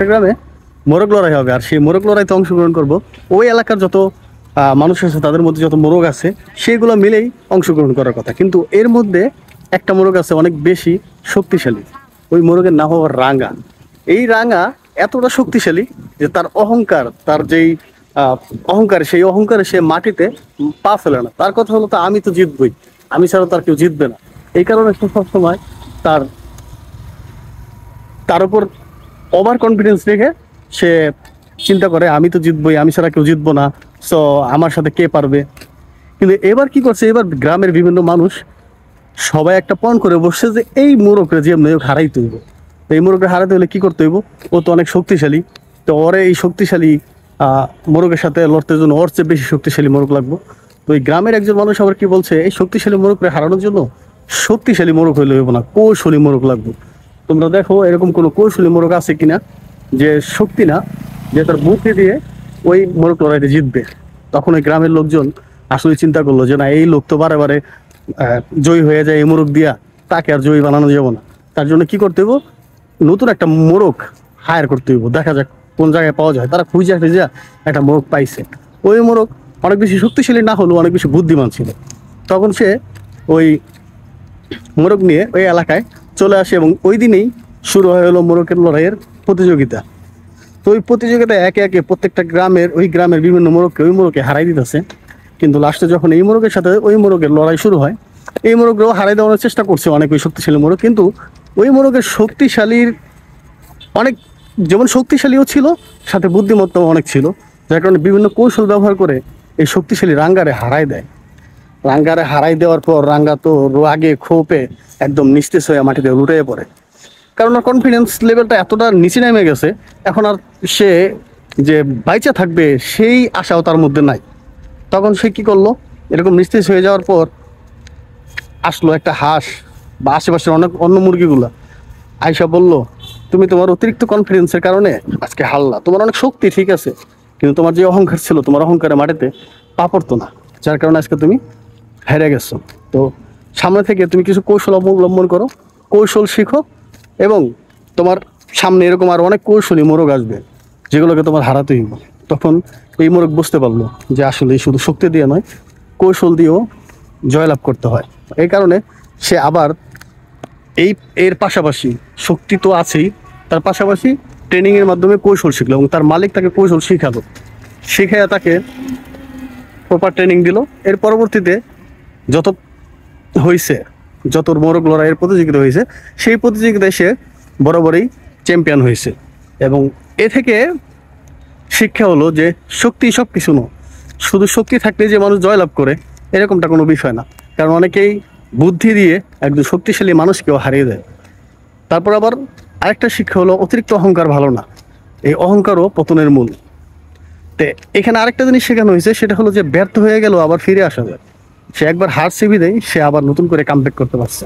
গ্রামে মোরগ লড়াই হবে, আর সেই মোরগ লড়াইতে অংশগ্রহণ করব ওই এলাকার যত মানুষ আছে, তাদের মধ্যে যত মোরগ আছে সেগুলো মিলেই অংশগ্রহণ করার কথা। কিন্তু এর মধ্যে একটা মোরগ আছে অনেক বেশি শক্তিশালী। ওই মোরগের নাম হলো রাঙা। এই রাঙা এতটা শক্তিশালী যে তার অহংকার, তার যেই অহংকার, সেই অহংকারে সে মাটিতে পা ফেলে না। তার কথা হলো, আমি তো জিতবই, আমি ছাড়া তার কেউ জিতবে না। এই কারণে সে সবসময় তার তার উপর ওভার কনফিডেন্স রেখে সে চিন্তা করে আমি তো জিতবই, আমি ছাড়া কেউ জিতবো না, সো আমার সাথে কে পারবে। কিন্তু এবার কি করছে, এবার গ্রামের বিভিন্ন মানুষ সবাই একটা পণ করে বসছে যে এই মোরগকে যে হারাইতে হইব। এই মোরগকে হারাতে হলে কি করতে হইব, ও তো অনেক শক্তিশালী, তো ওরে এই শক্তিশালী মোরগের সাথে লড়তে জন্য ওর চেয়ে বেশি শক্তিশালী মোরগ লাগবো। তো এই গ্রামের একজন মানুষ আবার কি বলছে, এই শক্তিশালী মোরগকে হারানোর জন্য শক্তিশালী মোরগ হইলে হইব না, কৌশলী মোরগ লাগবে। তোমরা দেখো এরকম কোনো কৌশলী মোরগ আছে কিনা, যে শক্তি না, যে তার বুদ্ধি দিয়ে ওই মোরগ লড়াইতে জিতবে। তখন ওই গ্রামের লোকজন আসলে চিন্তা করলো যে না, এই লোক তো বারে বারে জয়ী হয়ে যায় এই মোরগ দিয়া, তাকে আর জয়ী বানানো যাবো না। তার জন্য কি করতে হইব, নতুন একটা মোরগ হায়ার করতে হইব। দেখা যাক কোন জায়গায় পাওয়া যায়। তারা খুঁজে একটা মোরগ পাইছে। ওই মোরগ অনেক বেশি শক্তিশালী না হলেও অনেক বেশি বুদ্ধিমান ছিল। তখন সে ওই মোরগ নিয়ে ওই এলাকায় চলে আসে এবং ওই দিনেই শুরু হয়ে হলো মোরগের লড়াইয়ের প্রতিযোগিতা। তো ওই প্রতিযোগিতায় একে একে প্রত্যেকটা ওই গ্রামের বিভিন্ন মোরগকে ওই মোরগকে হারাই দিতেছে। কিন্তু লাস্টে যখন এই মোরগের সাথে ওই মোরগের লড়াই শুরু হয়, এই মোরগরাও হারাই দেওয়ার চেষ্টা করছে অনেক ওই শক্তিশালী মোরগ। কিন্তু ওই মোরগের শক্তিশালীর অনেক, যেমন শক্তিশালীও ছিল, সাথে বুদ্ধিমত্তাও অনেক ছিল, যার কারণে বিভিন্ন কৌশল ব্যবহার করে এই শক্তিশালী রাঙ্গারে হারাই দেয়। রাঙ্গারে হারাই দেওয়ার পর রাঙ্গা তো রাগে ক্ষোভে একদম নিস্তেজ হয়ে মাটিতে লুটিয়ে পড়ে। কারণ ওর কনফিডেন্স লেভেলটা এতটা নিচে নেমে গেছে, এখন আর সে যে বাইচা থাকবে সেই আশাও তার মধ্যে নাই। তখন সে কি করলো, এরকম নিস্তেজ হয়ে যাওয়ার পর আসলো একটা হাঁস বা আশেপাশের অনেক অন্য মুরগিগুলা আয়সা বলল, তুমি তোমার অতিরিক্ত কনফিডেন্সের কারণে আজকে হারলা। তোমার অনেক শক্তি ঠিক আছে, কিন্তু তোমার যে অহংকার ছিল, তোমার অহংকারে মাটিতে পা পড়তো না, যার কারণে আজকে তুমি হেরে গেছো। তো সামনে থেকে তুমি কিছু কৌশল অবলম্বন করো, কৌশল শিখো, এবং তোমার সামনে এরকম আর অনেক কৌশলী মোরগ আসবে যেগুলোকে তোমার হারাতেই হবে। তখন এই মোরগ বুঝতে পারলো যে আসলে শুধু শক্তি দিয়ে নয়, কৌশল দিয়েও জয়লাভ করতে হয়। এই কারণে সে আবার এর পাশাপাশি, শক্তি তো আছেই, তার পাশাপাশি ট্রেনিংয়ের মাধ্যমে কৌশল শিখলো এবং তার মালিক তাকে কৌশল শিখালো। শিখাইয়া তাকে প্রপার ট্রেনিং দিল। এর পরবর্তীতে যত হয়েছে, যত মোরগ লড়াইয়ের প্রতিযোগিতা হয়েছে, সেই প্রতিযোগিতায় সে বরাবরই চ্যাম্পিয়ন হয়েছে। এবং এ থেকে শিক্ষা হলো যে শক্তি সব কিছু নয়, শুধু শক্তি থাকলে যে মানুষ জয়লাভ করে এরকমটা কোনো বিষয় না। কারণ অনেকেই বুদ্ধি দিয়ে একজন শক্তিশালী মানুষকেও হারিয়ে দেয়। তারপর আবার আরেকটা শিক্ষা হলো, অতিরিক্ত অহংকার ভালো না, এই অহংকারও পতনের মূল। তো এখানে আরেকটা জিনিস শেখানো হয়েছে, সেটা হলো যে ব্যর্থ হয়ে গেলেও আবার ফিরে আসা যায়। সে একবার হার সিবি দেয়, সে আবার নতুন করে কামব্যাক করতে পারছে।